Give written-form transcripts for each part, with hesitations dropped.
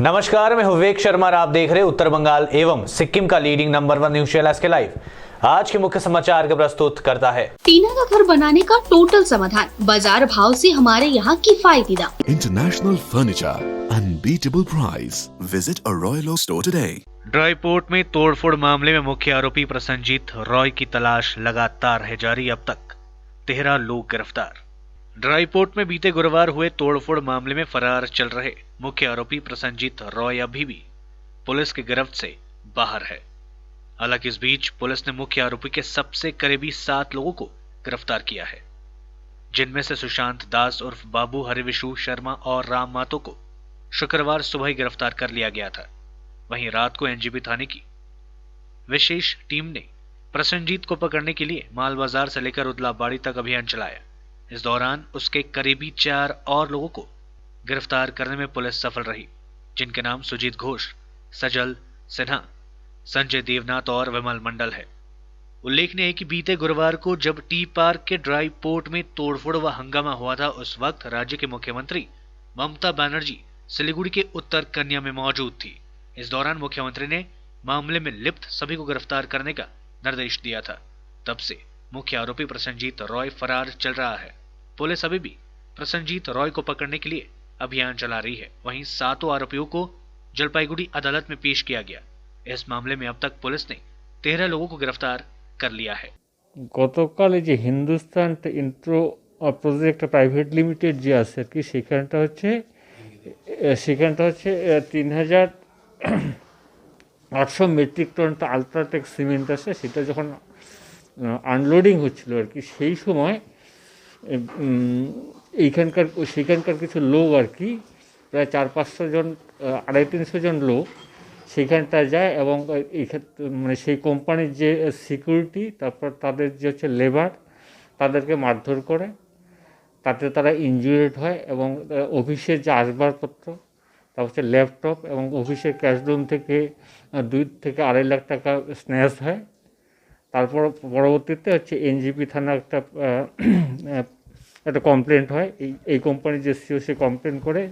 नमस्कार, मैं विवेक शर्मा और आप देख रहे हैं उत्तर बंगाल एवं सिक्किम का लीडिंग नंबर 1 न्यूज चैनल के लाइव। आज के मुख्य समाचार का प्रस्तुत करता है टीना का घर बनाने का टोटल समाधान बाजार भाव से हमारे यहाँ किफायती दाम। International furniture, unbeatable price. Visit a royal oak store today. Dry port में तोड़फोड़ मामले में मुख्य आरोपी प्रसन्नजीत रॉय की तलाश लगातार है जारी। अब तक 13 लोग गिरफ्तार। ड्राई पोर्ट में बीते गुरुवार हुए तोड़फोड़ मामले में फरार चल रहे मुख्य आरोपी प्रसन्नजीत रॉय अभी भी पुलिस की गिरफ्त से बाहर है। हालांकि इस बीच पुलिस ने मुख्य आरोपी के सबसे करीबी 7 लोगों को गिरफ्तार किया है, जिनमें से सुशांत दास उर्फ बाबू, हरिविशु शर्मा और राम मातो को शुक्रवार सुबह ही गिरफ्तार कर लिया गया था। वहीं रात को एनजीपी थाने की विशेष टीम ने प्रसन्नजीत को पकड़ने के लिए माल बाजार से लेकर उदलाबाड़ी तक अभियान चलाया। इस दौरान उसके करीबी 4 और लोगों को गिरफ्तार करने में पुलिस सफल रही, जिनके नाम सुजीत घोष, सजल सिन्हा, संजय देवनाथ और विमल मंडल है। उल्लेखनीय है कि बीते गुरुवार को जब टी पार्क के ड्राई पोर्ट में तोड़फोड़ व हंगामा हुआ था, उस वक्त राज्य के मुख्यमंत्री ममता बनर्जी सिलीगुड़ी के उत्तर कन्या में मौजूद थी। इस दौरान मुख्यमंत्री ने मामले में लिप्त सभी को गिरफ्तार करने का निर्देश दिया था। तब से मुख्य आरोपी प्रसन्नजीत रॉय फरार चल रहा है। पुलिस अभी भी प्रसन्नजीत रॉय को पकड़ने के लिए अभियान चला रही है। वहीं 7 आरोपियों को जलपाईगुड़ी अदालत में पेश किया गया। इस मामले में अब तक पुलिस ने 13 लोगों को गिरफ्तार कर लिया है। গতকাল যে Hindustan intro project private limited যে আছে আর কি, সেখানটা হচ্ছে 3800 মেট্রিক টন আলট্রাটেক সিমেন্ট আছে। সেটা যখন আনলোডিং হচ্ছিল আর কি, সেই সময় সেখানকার কিছু লোক আর কি, প্রায় 400-500 জন, 250-300 জন লোক সেইখানটা যায় এবং মানে সেই কোম্পানির যে সিকিউরিটি, তারপর তাদের যে হচ্ছে লেবার, তাদেরকে মারধর করে, তাতে তারা ইনজুরিড হয় এবং অফিসের যে আসবাবপত্র, তারপর হচ্ছে ল্যাপটপ এবং অফিসের ক্যাশ রুম থেকে 2 থেকে 2.5 লাখ টাকা স্ন্যাচ হয়। তারপর পরবর্তীতে হচ্ছে এনজিপি থানা একটা কমপ্লেন্ট হয়। এই কোম্পানির যে সিও সে কমপ্লেন করে,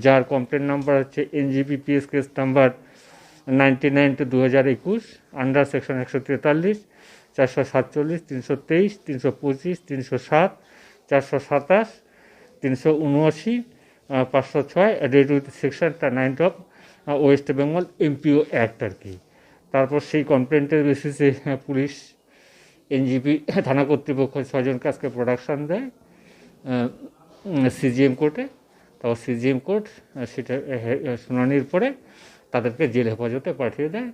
যার কমপ্লেন নাম্বার হচ্ছে NJP PS case number 99/2021 under section 143, 447, 323, 325, 307, 427, 379, 506 read with section 9 of West Bengal MPO act আর কি। তারপর সেই কমপ্লেন্টের বেসিসে পুলিশ, এনজিপি থানা কর্তৃপক্ষ 6 জনকে আজকে প্রোডাকশান দেয় সিজিএম কোর্টে। তারপর সিজিএম কোর্ট সেটা শুনানির পরে তাদেরকে জেল হেফাজতে পাঠিয়ে দেয়।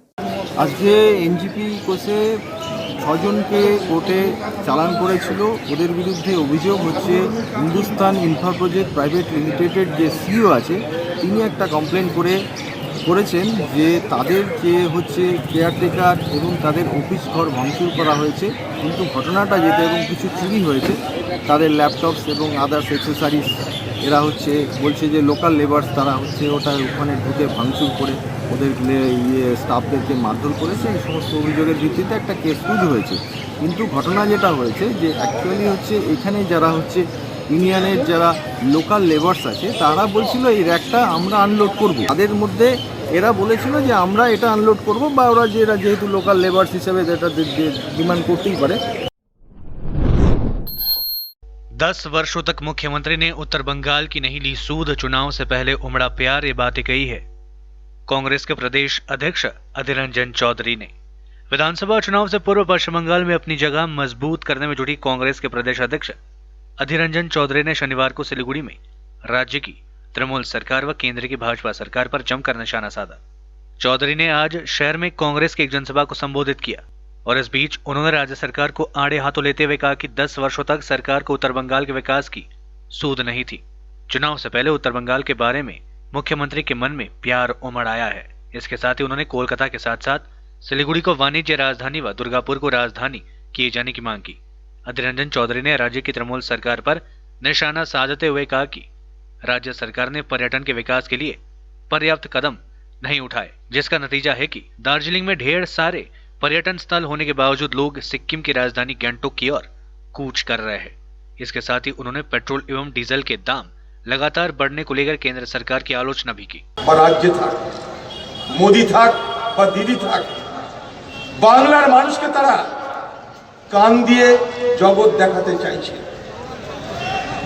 আজকে এনজিপি কোর্টে 6 জনকে কোর্টে চালান করেছিল। ওদের বিরুদ্ধে অভিযোগ হচ্ছে হিন্দুস্তান ইনফ্রা প্রজেক্ট প্রাইভেট লিমিটেডের যে সিও আছে, তিনি একটা কমপ্লেন করেছেন যে তাদের যে হচ্ছে কেয়ারটেকার এবং তাদের অফিস ঘর ভাঙচুর করা হয়েছে, কিন্তু ঘটনাটা যেটা এবং কিছু চুরি হয়েছে, তাদের ল্যাপটপস এবং আদার্স অ্যাক্সেসারিজ এরা হচ্ছে বলছে যে লোকাল লেবার্স তারা হচ্ছে ওটা ওখানে ঢুকে ভাঙচুর করে ওদের স্টাফদেরকে মারধর করেছে। এই সমস্ত অভিযোগের ভিত্তিতে একটা কেস রুজু হয়েছে। কিন্তু ঘটনা যেটা হয়েছে যে অ্যাকচুয়ালি হচ্ছে এখানে যারা হচ্ছে ইউনিয়নের যারা লোকাল লেবার্স আছে, তারা বলছিল এই র্যাকটা আমরা আনলোড করব। তাদের মধ্যে এরা বলেছিল যে আমরা এটা আনলোড করব, বা ওরা যেহেতু লোকাল লেবার্স হিসেবে এটা ডিমান্ড করতেই পারে। 10 वर्षों तक मुख्यमंत्री ने उत्तर बंगाल की नहीं ली सूद। चुनाव से पहले उमड़ा प्यार, ये बातें कही है कांग्रेस के प्रदेश अध्यक्ष अधीर रंजन चौधरी ने। विधानसभा चुनाव से पूर्व पश्चिम बंगाल में अपनी जगह मजबूत करने में जुटी कांग्रेस के प्रदेश अध्यक्ष अधीर रंजन चौधरी ने शनिवार को सिलीगुड़ी में राज्य की तृणमूल सरकार व केंद्र की भाजपा सरकार पर जमकर निशाना साधा। चौधरी ने आज शहर में कांग्रेस की एक जनसभा को संबोधित किया और इस बीच उन्होंने राज्य सरकार को आड़े हाथों लेते हुए कहा कि 10 वर्षों तक सरकार को उत्तर बंगाल के विकास की सूद नहीं थी। चुनाव से पहले उत्तर बंगाल के बारे में मुख्यमंत्री के मन में प्यार उमड़ आया है। इसके साथ ही उन्होंने कोलकाता के साथ साथ सिलीगुड़ी को वाणिज्य राजधानी व दुर्गापुर को राजधानी किए जाने की मांग की। अधीर रंजन चौधरी ने राज्य की तृणमूल सरकार पर निशाना साधते हुए कहा कि राज्य सरकार ने पर्यटन के विकास के लिए पर्याप्त कदम नहीं उठाए, जिसका नतीजा है कि दार्जिलिंग में ढेर सारे पर्यटन स्थल होने के बावजूद लोग सिक्किम की राजधानी गैंगटोक की ओर कूच कर रहे हैं। इसके साथ ही उन्होंने पेट्रोल एवं डीजल के दाम लगातार बढ़ने को लेकर केंद्र सरकार की आलोचना भी की। বা রাজ্যে থাক, মোদি থাক বা দিদি থাক, বাংলার মানুষকে তারা কান দিয়ে জগৎ দেখাতে চাইছে।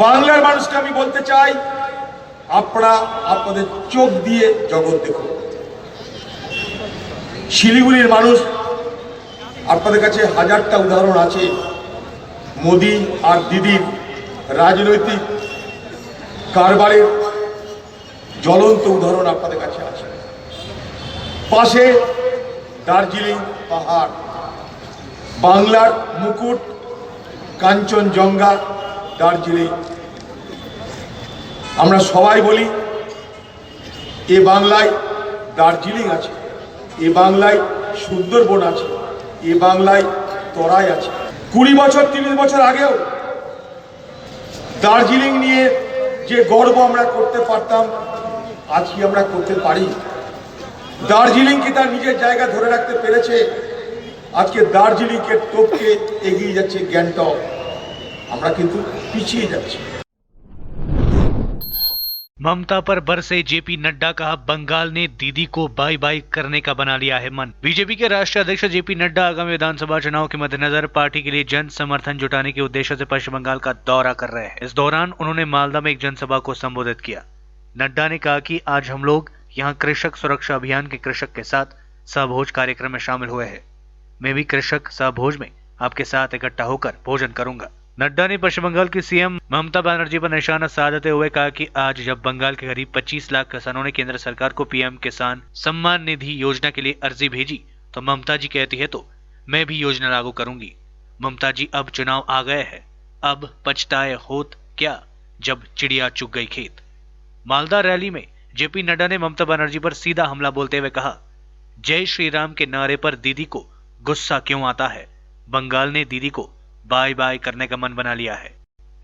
বাংলার মানুষকে আমি বলতে চাই, আপনারা আপনাদের চোখ দিয়ে জগৎ দেখুন। শিলিগুড়ির মানুষ, আপনাদের কাছে হাজারটা উদাহরণ আছে মোদি আর দিদির রাজনৈতিক কারবারের জ্বলন্ত উদাহরণ আপনাদের কাছে আছে। পাশে দার্জিলিং পাহাড়, বাংলার মুকুট, কাঞ্চনজঙ্ঘা, দার্জিলিং। আমরা সবাই বলি এ বাংলায় দার্জিলিং আছে, এ বাংলায় সুন্দরবন আছে, এ বাংলায় তরাই আছে। 20 বছর 30 বছর আগেও দার্জিলিং নিয়ে যে গর্ব আমরা করতে পারতাম, আজকে আমরা করতে পারি। দার্জিলিং কি তার নিজের জায়গা ধরে রাখতে পেরেছে? আজকে দার্জিলিংকে টপকে এগিয়ে যাচ্ছে গ্যাংটক। আমরা কিন্তু পিছিয়ে যাচ্ছি। ममता पर बरसे जेपी नड्डा, कहा बंगाल ने दीदी को बाय बाय करने का बना लिया है मन। बीजेपी के राष्ट्रीय अध्यक्ष जेपी नड्डा आगामी विधानसभा चुनाव के मद्देनजर पार्टी के लिए जन समर्थन जुटाने के उद्देश्य से पश्चिम बंगाल का दौरा कर रहे हैं। इस दौरान उन्होंने मालदा में एक जनसभा को संबोधित किया। नड्डा ने कहा कि आज हम लोग यहाँ कृषक सुरक्षा अभियान के कृषक के साथ सहभोज कार्यक्रम में शामिल हुए हैं। मैं भी कृषक सहभोज में आपके साथ इकट्ठा होकर भोजन करूंगा। नड्डा ने पश्चिम बंगाल की सीएम ममता बनर्जी पर निशाना साधते हुए कहा कि आज जब बंगाल के करीब 25 लाख किसानों ने केंद्र सरकार को पीएम किसान सम्मान निधि योजना के लिए अर्जी भेजी, तो ममता जी कहती है तो मैं भी योजना लागू करूंगी। ममता जी अब चुनाव आ गए हैं, अब पछताए होत क्या जब चिड़िया चुग गई खेत। मालदा रैली में जेपी नड्डा ने ममता बनर्जी पर सीधा हमला बोलते हुए कहा, जय श्री राम के नारे पर दीदी को गुस्सा क्यों आता है? बंगाल ने दीदी को बाय बाय करने का मन बना लिया है।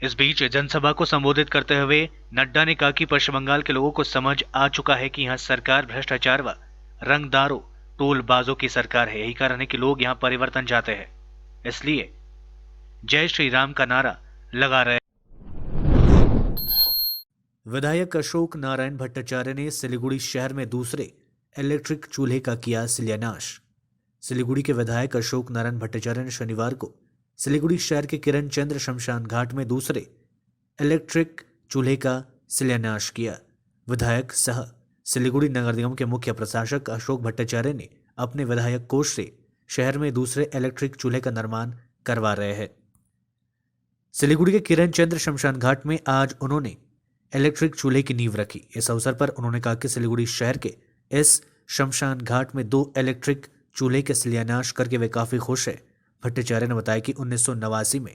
इस बीच जनसभा को संबोधित करते हुए नड्डा ने कहा कि पश्चिम बंगाल के लोगों को समझ आ चुका है कि यहाँ सरकार भ्रष्टाचार व रंगदारों टोलबाजों की सरकार है। यही कारण है कि लोग यहाँ परिवर्तन चाहते हैं, इसलिए जय श्री राम का नारा लगा रहे। विधायक अशोक नारायण भट्टाचार्य ने सिलीगुड़ी शहर में दूसरे इलेक्ट्रिक चूल्हे का किया शिलान्यास। सिलीगुड़ी के विधायक अशोक नारायण भट्टाचार्य ने शनिवार को सिलीगुड़ी शहर के किरण चंद्र शमशान घाट में दूसरे इलेक्ट्रिक चूल्हे का शिलान्यास किया। विधायक सह सिलीगुड़ी नगर निगम के मुख्य प्रशासक अशोक भट्टाचार्य ने अपने विधायक कोष से शहर में दूसरे इलेक्ट्रिक चूल्हे का निर्माण करवा रहे हैं। सिलीगुड़ी के किरण चंद्र शमशान घाट में आज उन्होंने इलेक्ट्रिक चूल्हे की नींव रखी। इस अवसर पर उन्होंने कहा कि सिलीगुड़ी शहर के इस शमशान घाट में 2 इलेक्ट्रिक चूल्हे के शिलान्यास करके वे काफी खुश है। भट्टाचार्य ने बताया कि 1989 में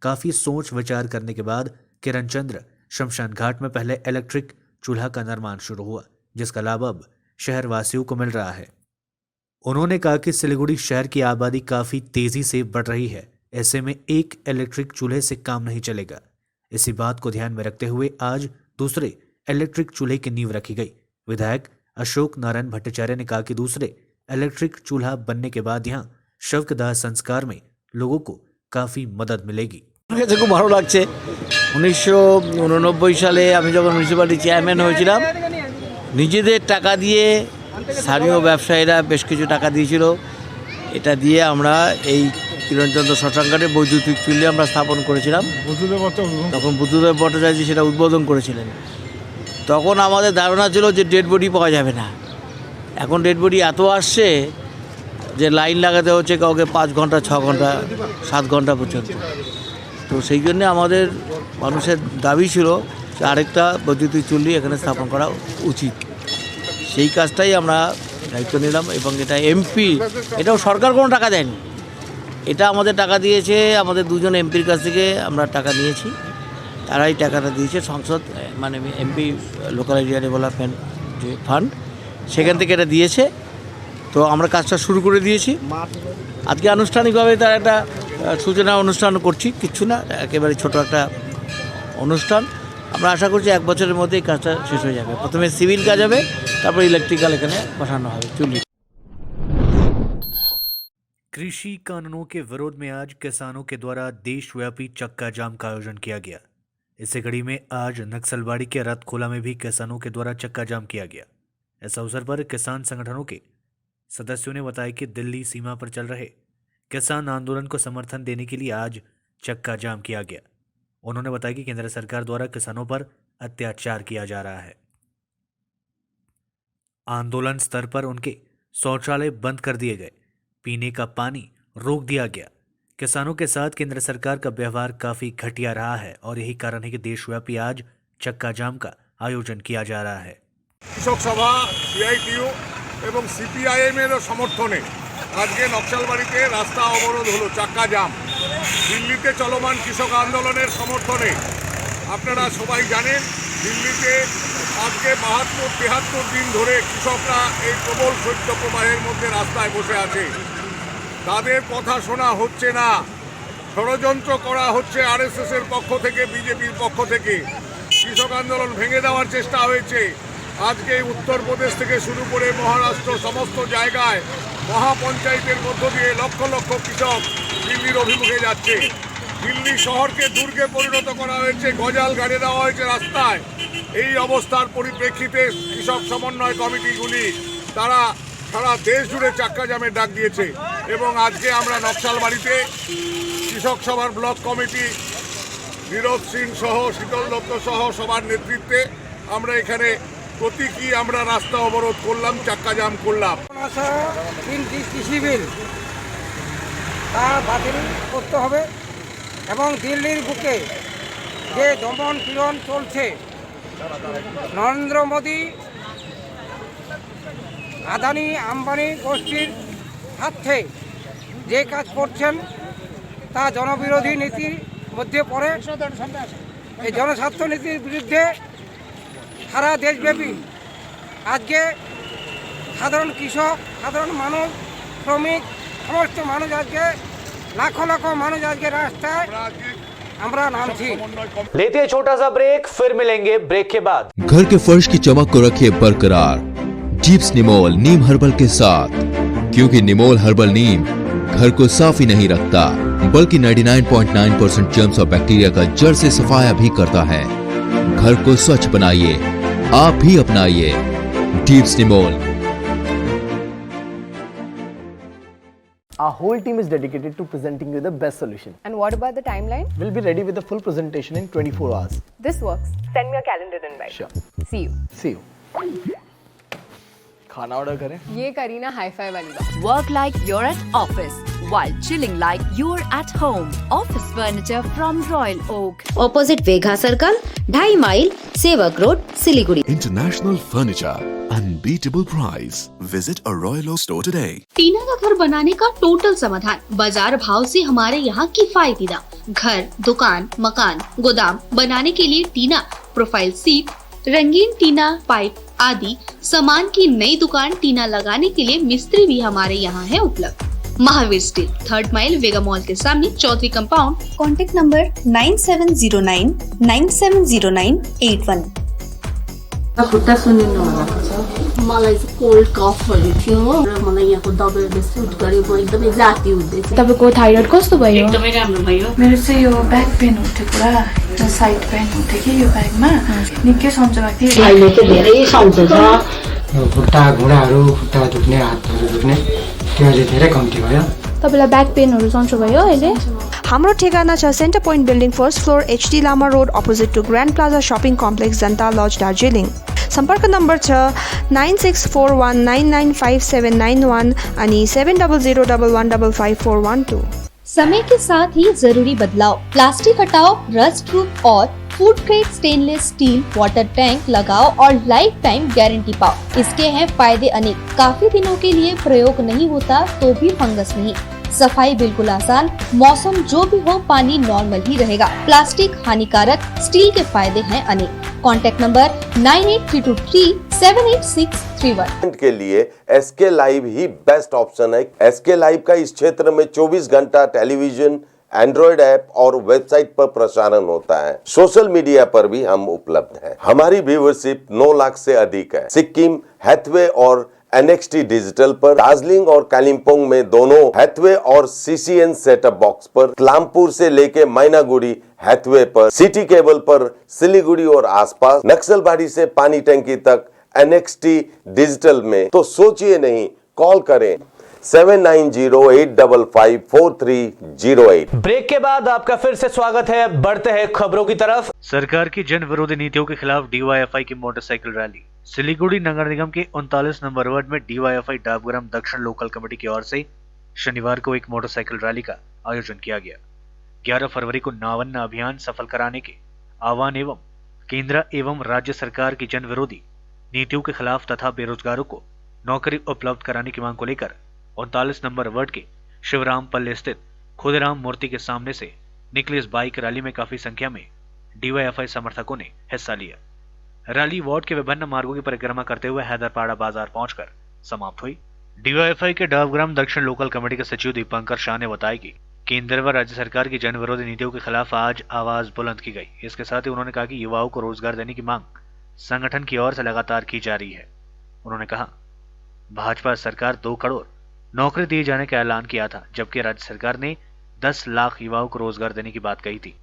काफी सोच विचार करने के बाद किरण चंद्र शमशान घाट में पहले इलेक्ट्रिक चूल्हा का निर्माण शुरू हुआ, जिसका लाभ अब शहर वासियों को मिल रहा है। उन्होंने कहा कि सिलीगुड़ी शहर की आबादी काफी तेजी से बढ़ रही है, ऐसे में एक इलेक्ट्रिक चूल्हे से काम नहीं चलेगा। इसी बात को ध्यान में रखते हुए आज दूसरे इलेक्ट्रिक चूल्हे की नींव रखी गई। विधायक अशोक नारायण भट्टाचार्य ने कहा कि दूसरे इलेक्ट्रिक चूल्हा बनने के बाद यहाँ शव के दाह संस्कार में लोगों को काफी मदद मिलेगी। খুব ভালো লাগছে। 1989 সালে আমি যখন মিউনিসিপ্যালিটি চেয়ারম্যান হয়েছিলাম, নিজেদের টাকা দিয়ে স্থানীয় ব্যবসায়ীরা বেশ কিছু টাকা দিয়েছিল। এটা দিয়ে আমরা এই কিরণচন্দ্র শ্মশানঘাটে বৈদ্যুতিক চুল্লি আমরা স্থাপন করেছিলাম। তখন বুদ্ধদেব ভট্টাচার্য সেটা উদ্বোধন করেছিলেন। তখন আমাদের ধারণা ছিল যে ডেড বডি পাওয়া যাবে না। এখন ডেড বডি এত আসছে যে লাইন লাগাতে হচ্ছে কাউকে 5 ঘন্টা 6 ঘন্টা 7 ঘন্টা পর্যন্ত। তো সেই জন্যে আমাদের মানুষের দাবি ছিল যে আরেকটা বৈদ্যুতিক চুল্লি এখানে স্থাপন করা উচিত। সেই কাজটাই আমরা দায়িত্ব নিলাম এবং এটা এমপি, এটাও সরকার কোনো টাকা দেয়নি, এটা আমাদের টাকা দিয়েছে আমাদের 2 জন এমপির কাছ থেকে আমরা টাকা নিয়েছি। তারাই টাকাটা দিয়েছে, সংসদ মানে এমপি লোকাল এরিয়া ডেভেলপমেন্ট যে ফান্ড সেখান থেকে এটা দিয়েছে। তো আমরা কাজটা শুরু করে দিয়েছি। আজকে আনুষ্ঠানিকভাবে তার একটা সূচনা অনুষ্ঠান করছি, কিচ্ছু না, একেবারে ছোট একটা অনুষ্ঠান। আমরা আশা করছি 1 বছরের মধ্যে এই কাজটা শেষ হয়ে যাবে। প্রথমে সিভিল কাজ হবে, তারপর ইলেকট্রিক্যাল এখানে বসানো হবে চুল্লি। कृषि कानूनों के विरोध में आज किसानों के द्वारा देशव्यापी चक्का जाम का आयोजन किया गया। इसी कड़ी में आज नक्सलबाड़ी के रतखोला में भी किसानों के द्वारा चक्का जाम किया गया। इस अवसर पर किसान संगठनों के सदस्यों ने बताया कि दिल्ली सीमा पर चल रहे किसान आंदोलन को समर्थन देने के लिए आज चक्का जाम किया गया। उन्होंने बताया कि केंद्र सरकार द्वारा किसानों पर अत्याचार किया जा रहा है। आंदोलन स्तर पर उनके शौचालय बंद कर दिए गए, पीने का पानी रोक दिया गया। किसानों के साथ केंद्र सरकार का व्यवहार काफी घटिया रहा है और यही कारण है कि देशव्यापी आज चक्का जाम का आयोजन किया जा रहा है। কৃষক সভা সিআইটিইউ এবং সিপিআইএমেরও সমর্থনে আজকে নকশালবাড়িতে রাস্তা অবরোধ হলো, চাক্কা জাম। দিল্লিতে চলমান কৃষক আন্দোলনের সমর্থনে আপনারা সবাই জানেন, দিল্লিতে আজকে 72-73 দিন ধরে কৃষকরা এই প্রবল শৈত্যপ্রবাহের মধ্যে রাস্তায় বসে আছে। তাদের কথা শোনা হচ্ছে না, ষড়যন্ত্র করা হচ্ছে আরএসএস এর পক্ষ থেকে, বিজেপির পক্ষ থেকে। কৃষক আন্দোলন ভেঙে দেওয়ার চেষ্টা হয়েছে। আজকে উত্তরপ্রদেশ থেকে শুরু করে মহারাষ্ট্র সমস্ত জায়গায় মহাপঞ্চায়েতের মধ্য দিয়ে লক্ষ লক্ষ কৃষক দিল্লির অভিমুখে যাচ্ছে। দিল্লি শহরকে দুর্গে পরিণত করা হয়েছে, গজাল গাড়ে দেওয়া হয়েছে রাস্তায়। এই অবস্থার পরিপ্রেক্ষিতে কৃষক সমন্বয় কমিটিগুলি তারা সারা দেশ জুড়ে চাক্কা জামের ডাক দিয়েছে এবং আজকে আমরা নকশালবাড়িতে কৃষক সভার ব্লক কমিটি নীরজ সিং সহ শীতল দত্ত সহ সবার নেতৃত্বে আমরা এখানে প্রতীকী আমরা রাস্তা অবরোধ করলাম, চাক্কা জাম করলাম। কৃষি বিল তা বাতিল করতে হবে এবং দিল্লির বুকে যে দমন পীড়ন চলছে, নরেন্দ্র মোদী আদানি আম্বানি গোষ্ঠীর স্বার্থে যে কাজ করছেন তা জনবিরোধী নীতির মধ্যে পড়ে। এই জনস্বার্থ নীতির বিরুদ্ধে সারা দেশব্যাপী আজকে সাধারণ কৃষক, সাধারণ মানুষ, শ্রমিক, সমস্ত মানুষ আজকে লাখো লাখো মানুষ আজকে রাস্তায় আমরা নামছি। लेते हैं छोटा सा ब्रेक, फिर मिलेंगे ब्रेक के बाद। घर के फर्श की चमक को रखिए बरकरार जीप्स निमोल नीम हर्बल के साथ, क्योंकि निमोल हर्बल नीम घर को साफ ही नहीं रखता बल्कि 99.9% जर्म्स और बैक्टीरिया का जड़ से सफाया भी करता है। घर को स्वच्छ बनाइए, आप भी अपनाइए jeeps Nimol. Our whole team is dedicated to presenting you the best solution. And what about the timeline? We'll be ready with the full presentation in 24 hours. This works. Send me a calendar invite. Sure. See you. See you. खाना order करें? ये Kareena hi-fi वाली बात। Work like you're at office while chilling like you're at home. Office furniture from Royal Oak. Opposite Vegha circle, 2.5 mile, Sevoke road, Siliguri. International furniture, unbeatable price. Visit a Royal Oak store today. टीना का घर बनाने का total समाधान बाजार भाव से हमारे यहाँ किफायती दाम। घर, दुकान, मकान, गोदाम बनाने के लिए टीना, प्रोफाइल सीट, रंगीन टीना, पाइप आदि सामान की नई दुकान टीना लगाने के लिए मिस्त्री भी हमारे यहाँ है उपलब्ध। महावीर स्टील, 3rd माइल, वेगा मॉल के सामने, चौधरी कंपाउंड। Contact number 9709970981. खुट्टा सुनिनु भएको छ। मलाई चाहिँ कोल्ड कफहरू थियो र मलाई यहाँको दबाईले सुट गरे, म एकदमै जाती हुँदै थिएँ। तपाईको थाइरोइड कस्तो भयो? एकदमै राम्रो भयो। मेरो चाहिँ यो ब्याक पेन उठ्यो पुरा, यो साइड पेन उठ्यो कि यो ब्याकमा निकै सन्चो भएको थियो। अहिले चाहिँ धेरै सन्चो छ। खुट्टा घुँडाहरू, खुट्टा दुख्ने, हातहरू दुख्ने त्यो अहिले धेरै कम्ती भयो। तपाईलाई ब्याक पेनहरु सन्चो भयो अहिले? हाम्रो ठेगाना छ centre point building, 1st floor, HD Lama road, opposite to grand plaza shopping complex, Janata lodge, Darjeeling. सम्पर्क नम्बर छ 9641995791 अनि 7001155412। समय के साथ ही जरूरी बदलाव, प्लास्टिक हटाओ, रस्ट प्रूफ और food grade stainless still water tank लगाओ और लाइफ टाइम गारंटी पाओ। इसके हैं फायदे अनेक। काफी दिनों के लिए प्रयोग नहीं होता तो भी फंगस नहीं, सफाई बिल्कुल आसान, मौसम जो भी हो पानी नॉर्मल ही रहेगा। प्लास्टिक हानिकारक, स्टील के फायदे हैं अनेक। Contact number 9832378631। के लिए SK लाइव ही बेस्ट ऑप्शन है। SK लाइव का इस क्षेत्र में 24 घंटा टेलीविजन, एंड्रॉइड ऐप और वेबसाइट पर प्रसारण होता है। सोशल मीडिया पर भी हम उपलब्ध हैं। हमारी व्यूवरशिप 9 लाख से अधिक है। सिक्किम, हैथवे और NXT डिजिटल पर, दार्जिलिंग और कालिम्पोंग में दोनों हैथवे और CCN सेटअप बॉक्स पर, क्लामपुर से लेके मैनागुड़ी हैथवे पर, सिटी केबल पर, सिलीगुड़ी और आसपास, नक्सलबाड़ी से पानी टंकी तक, NXT डिजिटल में। तो सोचिए नहीं, कॉल करें 7908554308। ब्रेक के बाद आपका फिर से स्वागत है। बढ़ते हैं खबरों की तरफ। सरकार की जन विरोधी नीतियों के खिलाफ DYFI की मोटरसाइकिल रैली। सिलीगुड़ी नगर निगम के 39 नंबर वार्ड में DYFI डाबग्राम दक्षिण लोकल कमेटी की ओर से शनिवार को एक मोटरसाइकिल रैली का आयोजन किया गया। 11 फरवरी को नावन्ना अभियान सफल कराने के आह्वान एवं केंद्र एवं राज्य सरकार की जन विरोधी नीतियों के खिलाफ तथा बेरोजगारों को नौकरी उपलब्ध कराने की मांग को लेकर 39 नंबर वार्ड के शिवराम पल्ले स्थित खुदराम मूर्ति के सामने से निकली इस बाइक रैली में काफी संख्या में DYFI समर्थकों ने हिस्सा लिया। रैली वार्ड के विभिन्न मार्गों की परिक्रमा करते हुए हैदरपाड़ा बाजार पहुंचकर समाप्त हुई। DYFI के डाबग्राम दक्षिण लोकल कमेटी के सचिव दीपंकर शाह ने बताया कि केंद्र व राज्य सरकार की जन विरोधी नीतियों के खिलाफ आज आवाज बुलंद की गई। इसके साथ ही उन्होंने कहा कि युवाओं को रोजगार देने की मांग संगठन की ओर से लगातार की जा रही है। उन्होंने कहा, भाजपा सरकार 2 करोड़ नौकरी दिए जाने का ऐलान किया था, जबकि राज्य सरकार ने 10 लाख युवाओं को रोजगार देने की बात कही थी,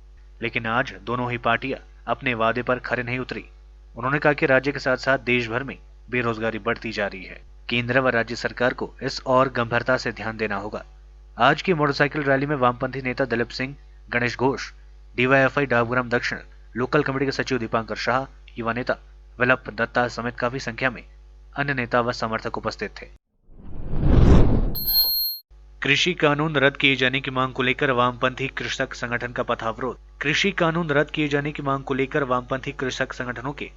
लेकिन आज दोनों ही पार्टियां अपने वादे पर खरे नहीं उतरी। उन्होंने कहा कि राज्य के साथ साथ देश भर में बेरोजगारी बढ़ती जा रही है। केंद्र व राज्य सरकार को इस और गंभीरता से ध्यान देना होगा। आज की मोटरसाइकिल रैली में वामपंथी नेता दिलीप सिंह, गणेश घोष, DYFI डाबग्राम दक्षिण लोकल कमेटी के सचिव दीपंकर शाह, युवा नेता विलप दत्ता समेत काफी संख्या में अन्य नेता व समर्थक उपस्थित थे। कृषि कानून रद्द किए जाने की मांग को लेकर वामपंथी कृषक संगठन का पथावरोध। कृषि कानून रद्द किए जाने की मांग को लेकर वामपंथी कृषक संगठनों के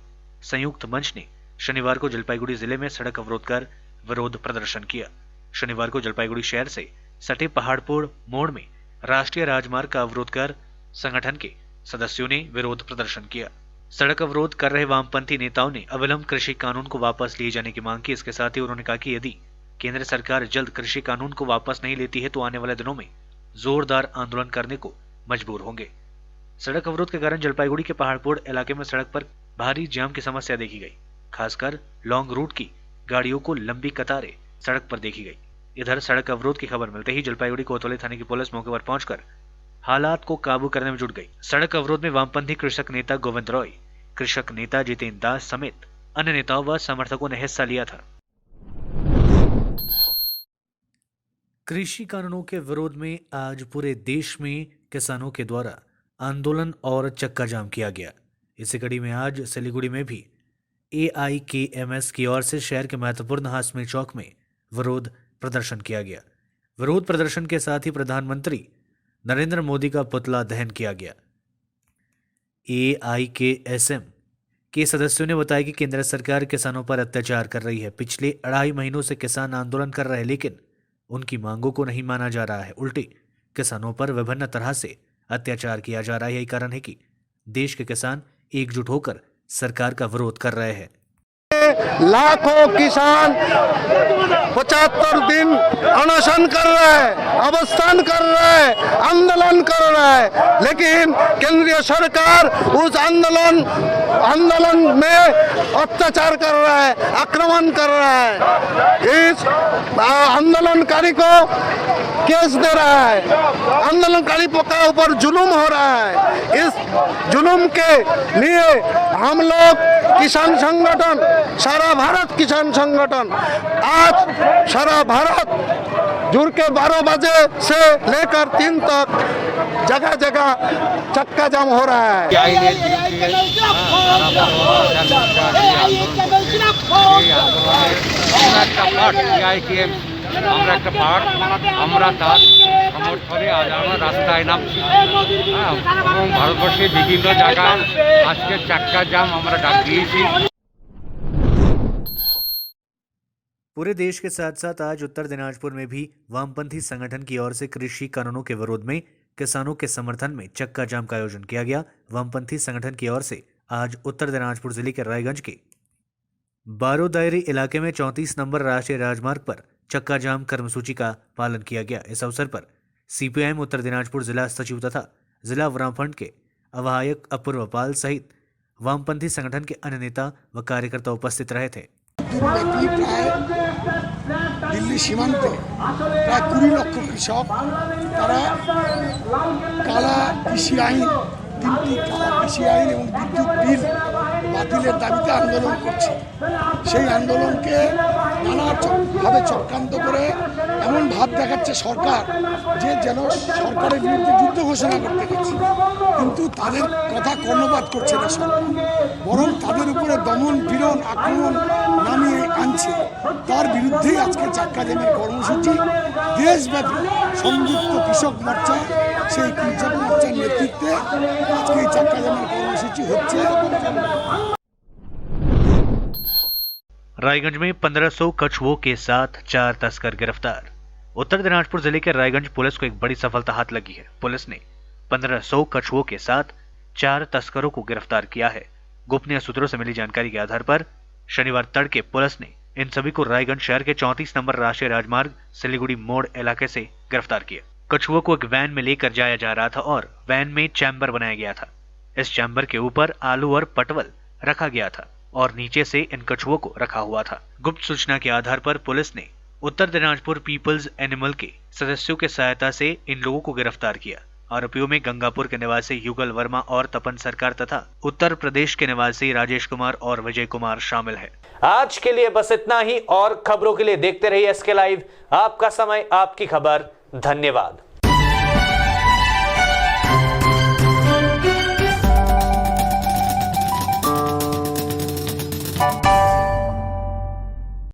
संयुक्त मंच ने शनिवार को जलपाईगुड़ी जिले में सड़क अवरोध कर विरोध प्रदर्शन किया। शनिवार को जलपाईगुड़ी शहर से सटे पहाड़पुर मोड़ में राष्ट्रीय राजमार्ग का अवरोध कर संगठन के सदस्यों ने विरोध प्रदर्शन किया। सड़क अवरोध कर रहे वामपंथी नेताओं ने अविलंब कृषि कानून को वापस लिए जाने की मांग की। इसके साथ ही उन्होंने कहा कि यदि केंद्र सरकार जल्द कृषि कानून को वापस नहीं लेती है तो आने वाले दिनों में जोरदार आंदोलन करने को मजबूर होंगे। सड़क अवरोध के कारण जलपाईगुड़ी के पहाड़पुर इलाके में सड़क पर भारी जाम की समस्या देखी गई। खासकर लॉन्ग रूट की गाड़ियों को लंबी कतारें सड़क पर देखी गई। इधर सड़क अवरोध की खबर मिलते ही जलपाईगुड़ी कोतवाली थाने की पुलिस मौके पर पहुंचकर हालात को काबू करने में जुट गई। सड़क अवरोध में वामपंथी कृषक नेता गोविंद रॉय, कृषक नेता जितेंद्र दास समेत अन्य नेताओं व समर्थकों ने हिस्सा लिया था। कृषि कानूनों के विरोध में आज पूरे देश में किसानों के द्वारा आंदोलन और चक्का जाम किया गया। इसी कड़ी में आज सिलीगुड़ी में भी AIKMS की ओर से शहर के महत्वपूर्ण हासमी चौक में विरोध प्रदर्शन किया गया। विरोध प्रदर्शन के साथ ही प्रधानमंत्री नरेंद्र मोदी का पुतला दहन किया गया। AIKSM के सदस्यों ने बताया कि केंद्र सरकार किसानों पर अत्याचार कर रही है। पिछले 2.5 महीनों से किसान आंदोलन कर रहे हैं, लेकिन उनकी मांगों को नहीं माना जा रहा है। उल्टे किसानों पर विभिन्न तरह से अत्याचार किया जा रहा है। यही कारण है कि देश के किसान एकजुट होकर सरकार का विरोध कर रहे हैं। लाखों किसान 75 दिन अनशन कर रहा है, अवस्थान कर रहा है, आंदोलन कर रहा है, लेकिन केंद्रीय सरकार उस आंदोलन में अत्याचार कर रहा है, आक्रमण कर रहा है। इस आंदोलनकारी को केस दे रहा है, आंदोलनकारी के ऊपर जुल्म हो रहा है। इस जुल्म के लिए हम लोग किसान संगठन, सारा भारत किसान संगठन आज सारा भारत जुड़ के 12 बजे से लेकर 3 तक जगह जगह चक्का जाम हो रहा है। আমরা একটা পার্ট আমরা তার সমর্থনে আজ আমরা রাস্তায় নামছি এবং ভারতবর্ষের বিভিন্ন জায়গায় আজকে চাক্কা জাম আমরা ডাক দিয়েছি। पूरे देश के साथ साथ आज उत्तर दिनाजपुर में भी वामपंथी संगठन की ओर से कृषि कानूनों के विरोध में किसानों के समर्थन में चक्का जाम का आयोजन किया गया। वामपंथी संगठन की ओर से आज उत्तर दिनाजपुर जिले के रायगंज के बारोदायरी इलाके में 34 नंबर राष्ट्रीय राजमार्ग पर चक्का जाम कर्मसूची का पालन किया गया। इस अवसर पर CPIM उत्तर दिनाजपुर जिला सचिव तथा जिला वामफ्रंट के आवाहक अपूर्व पाल सहित वामपंथी संगठन के अन्य नेता व कार्यकर्ता उपस्थित रहे थे। दिल्ली सीमांते प्राय 20 लक्ष कृषक तारा काला कृषि आईन তিনটি কৃষি আইন এবং বিদ্যুৎ বিল বাতিলের দাবিতে আন্দোলন করছি। সেই আন্দোলনকে নানাভাবে চক্রান্ত করে এমন ভাব দেখাচ্ছে সরকার যে যেন সরকারের বিরুদ্ধে যুদ্ধ ঘোষণা করতে গেছে, কিন্তু তাদের কথা কর্ণপাত করছে না সরকার, বরং তাদের উপরে দমন পীড়ন আক্রমণ নামিয়ে আনছে। তার বিরুদ্ধেই আজকে চাক্কা জ্যামের কর্মসূচি। দেশব্যাপী সংযুক্ত কৃষক মোর্চা, সেই কৃষক মোর্চার নেতৃত্বে আজকে এই চাক্কা জ্যামের কর্মসূচি হচ্ছে। रायगंज में 1500 कछुओं के साथ 4 तस्कर गिरफ्तार। उत्तर दिनाजपुर जिले के रायगंज पुलिस को एक बड़ी सफलता हाथ लगी है। पुलिस ने 1500 कछुओं के साथ 4 तस्करों को गिरफ्तार किया है। गोपनीय सूत्रों से मिली जानकारी के आधार पर शनिवार तड़के पुलिस ने इन सभी को रायगंज शहर के 34 नंबर राष्ट्रीय राजमार्ग सिलीगुड़ी मोड़ इलाके से गिरफ्तार किया। कछुओं को एक वैन में लेकर जाया जा रहा था और वैन में चैम्बर बनाया गया था। इस चैम्बर के ऊपर आलू और पटवल रखा गया था और नीचे से इन कछुओं को रखा हुआ था। गुप्त सूचना के आधार पर पुलिस ने उत्तर दिनाजपुर पीपल्स एनिमल के सदस्यों के सहायता से इन लोगों को गिरफ्तार किया। आरोपियों में गंगापुर के निवासी युगल वर्मा और तपन सरकार तथा उत्तर प्रदेश के निवासी राजेश कुमार और विजय कुमार शामिल है। आज के लिए बस इतना ही और खबरों के लिए देखते रहिए SK लाइव। आपका समय आपकी खबर। धन्यवाद।